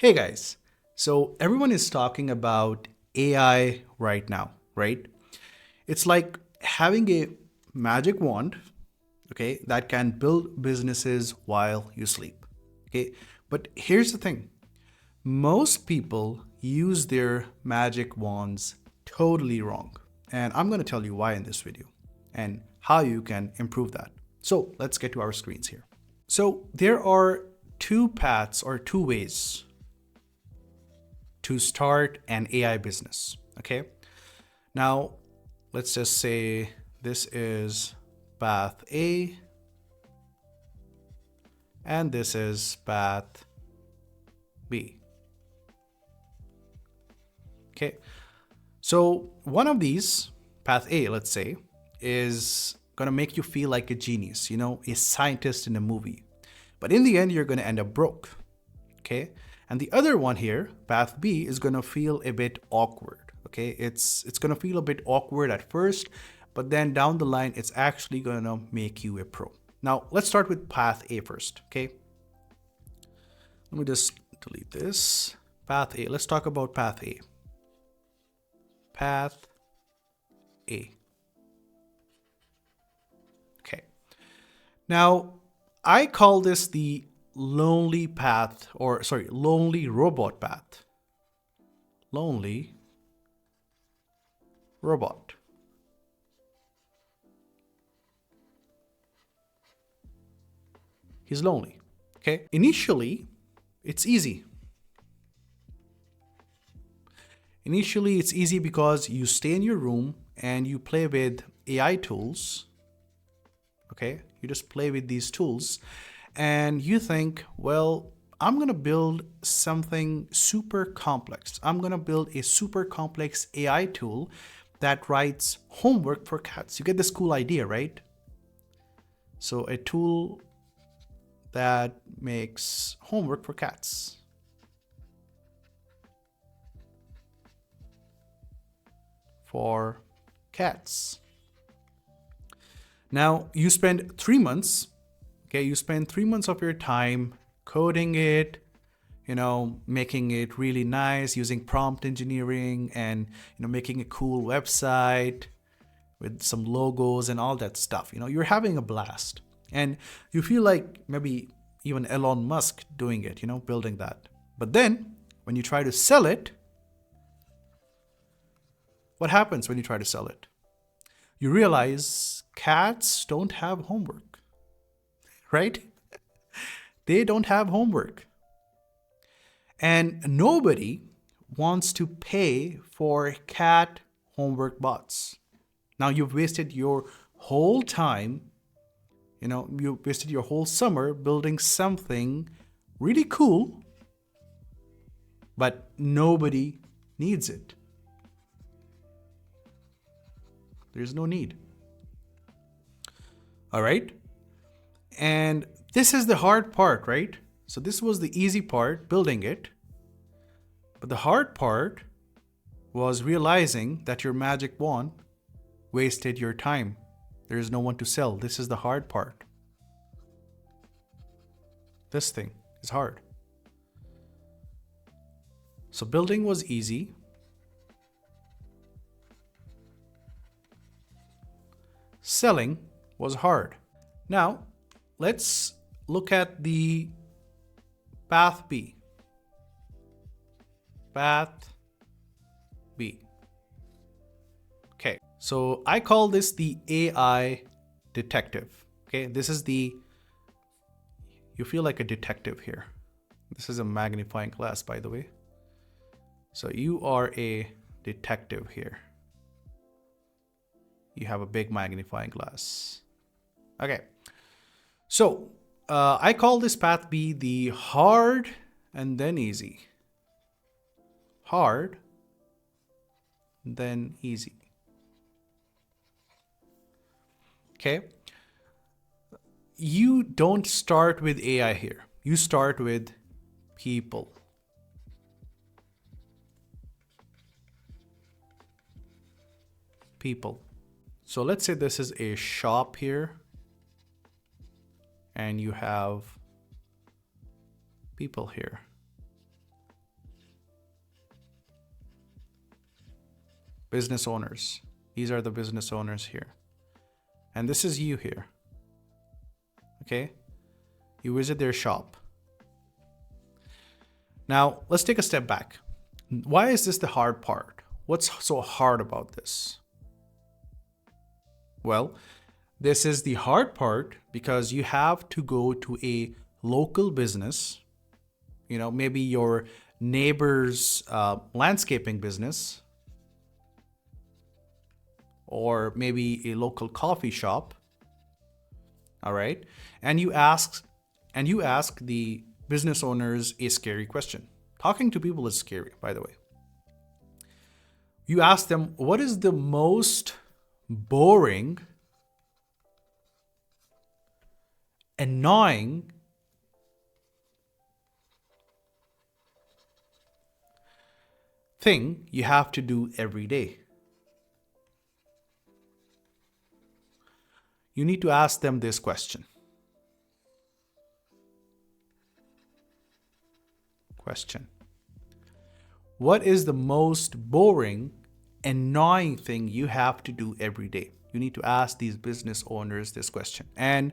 Hey guys, so everyone is talking about AI right now, right? It's like having a magic wand, okay, that can build businesses while you sleep, okay? But here's the thing, most people use their magic wands totally wrong. And I'm going to tell you why in this video and how you can improve that. So let's get to our screens here. So there are two paths or two ways to start an AI business. Okay. Now, let's just say this is path A and this is path B. Okay. So one of these, path A, let's say, is going to make you feel like a genius, a scientist in a movie. But in the end, you're going to end up broke. Okay. And the other one here, path B, is going to feel a bit awkward. Okay. It's going to feel a bit awkward at first, but then down the line, it's actually going to make you a pro. Now, let's start with path A first. Okay. Let me just delete this. Path A. Let's talk about path A. Path A. Okay. Now, I call this the lonely path, or sorry, lonely robot path. Lonely robot. He's lonely. Okay. Initially, it's easy. Initially, it's easy because you stay in your room and you play with AI tools. Okay. You just play with these tools and you think, well, I'm going to build something super complex. I'm going to build a super complex AI tool that writes homework for cats. You get this cool idea, right? So a tool that makes homework for cats. For cats. Now you spend 3 months, okay, you spend 3 months of your time coding it, making it really nice, using prompt engineering and, making a cool website with some logos and all that stuff. You're having a blast and you feel like maybe even Elon Musk doing it, building that. But then when you try to sell it, what happens when you try to sell it? You realize cats don't have homework, right? They don't have homework. And nobody wants to pay for cat homework bots. Now you've wasted your whole time, you wasted your whole summer building something really cool, but nobody needs it. There's no need. All right. And this is the hard part, right? So this was the easy part, building it. But the hard part was realizing that your magic wand wasted your time. There is no one to sell. This is the hard part. This thing is hard. So building was easy. Selling was hard. Now, let's look at the path B. Path B. Okay, so I call this the AI detective. Okay, this is you feel like a detective here. This is a magnifying glass, by the way. So you are a detective here. You have a big magnifying glass. Okay. So I call this path B the hard and then easy. Hard, then easy. Okay. You don't start with AI here. You start with people. People. So let's say this is a shop here and you have people here. business owners. These are the business owners here. And this is you here. Okay? You visit their shop. Now, let's take a step back. Why is this the hard part? What's so hard about this? Well, this is the hard part because you have to go to a local business, maybe your neighbor's landscaping business, or maybe a local coffee shop. All right. And you ask the business owners a scary question. Talking to people is scary, by the way. You ask them, what is the most boring, annoying thing you have to do every day? You need to ask them this question. What is the most boring, annoying thing you have to do every day? You need to ask these business owners this question. And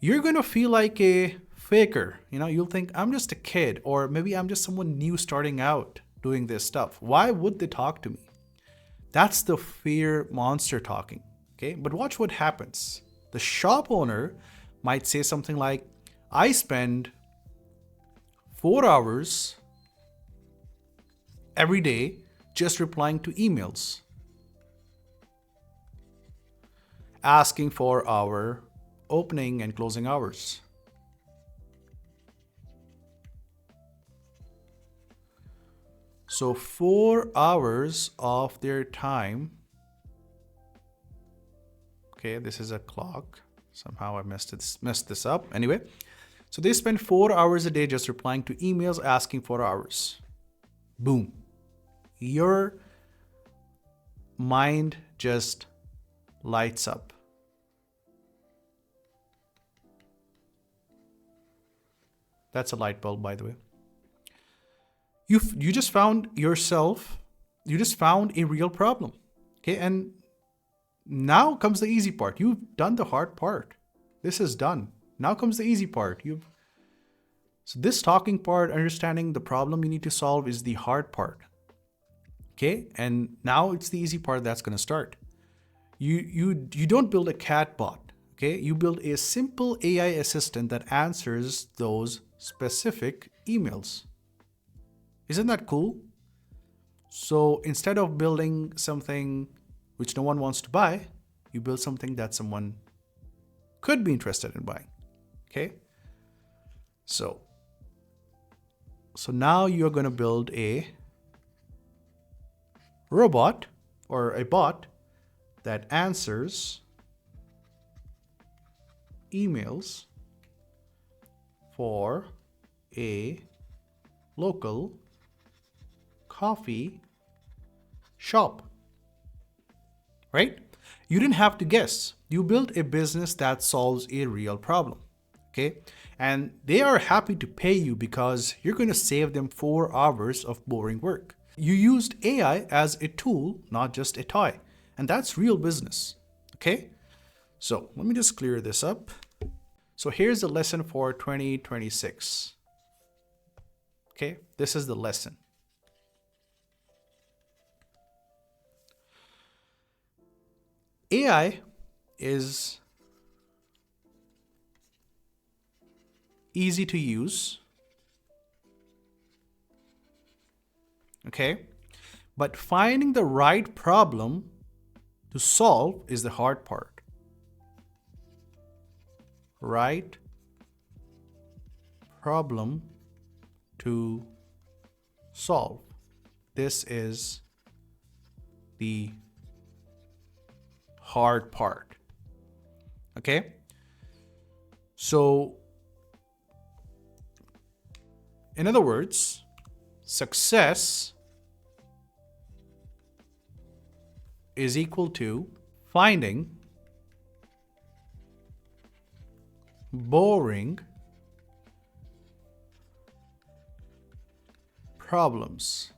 you're going to feel like a faker. You'll think, I'm just a kid, or maybe I'm just someone new starting out doing this stuff. Why would they talk to me? That's the fear monster talking. Okay, but watch what happens. The shop owner might say something like, I spend 4 hours every day just replying to emails, asking for our opening and closing hours. So 4 hours of their time. Okay, this is a clock. Somehow I messed this up. Anyway, so they spend 4 hours a day just replying to emails, asking for hours. Boom. Your mind just lights up. That's a light bulb, by the way. You just found a real problem. Okay, and now comes the easy part. You've done the hard part. This is done. Now comes the easy part. So this talking part, understanding the problem you need to solve, is the hard part. Okay, and now it's the easy part that's going to start. You don't build a cat bot. Okay, you build a simple AI assistant that answers those specific emails. Isn't that cool? So instead of building something which no one wants to buy, you build something that someone could be interested in buying. Okay? So now you're going to build a robot or a bot that answers emails for a local coffee shop. Right? You didn't have to guess. You built a business that solves a real problem. Okay? And they are happy to pay you because you're going to save them 4 hours of boring work. You used AI as a tool, not just a toy. And that's real business. Okay? So let me just clear this up. So here's the lesson for 2026. Okay? This is the lesson. AI is easy to use, okay? But finding the right problem to solve is the hard part. Right problem to solve. This is the hard part. Okay? So, in other words, success is equal to finding boring problems.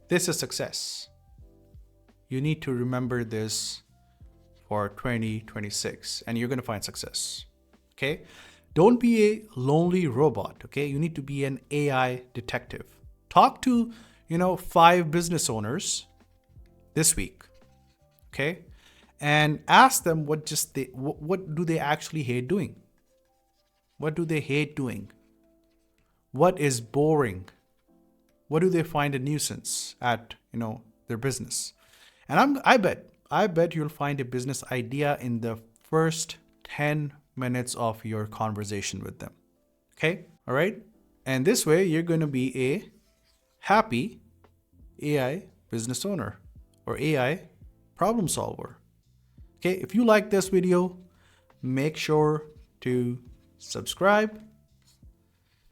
This is success. You need to remember this for 2026 and you're going to find success. Okay? Don't be a lonely robot, okay? You need to be an AI detective. Talk to, 5 business owners this week, okay? And ask them what do they actually hate doing? What do they hate doing? What is boring? What do they find a nuisance at, their business? And I bet you'll find a business idea in the first 10 minutes of your conversation with them. Okay? All right? And this way you're going to be a happy AI business owner or AI problem solver. Okay? If you like this video, make sure to subscribe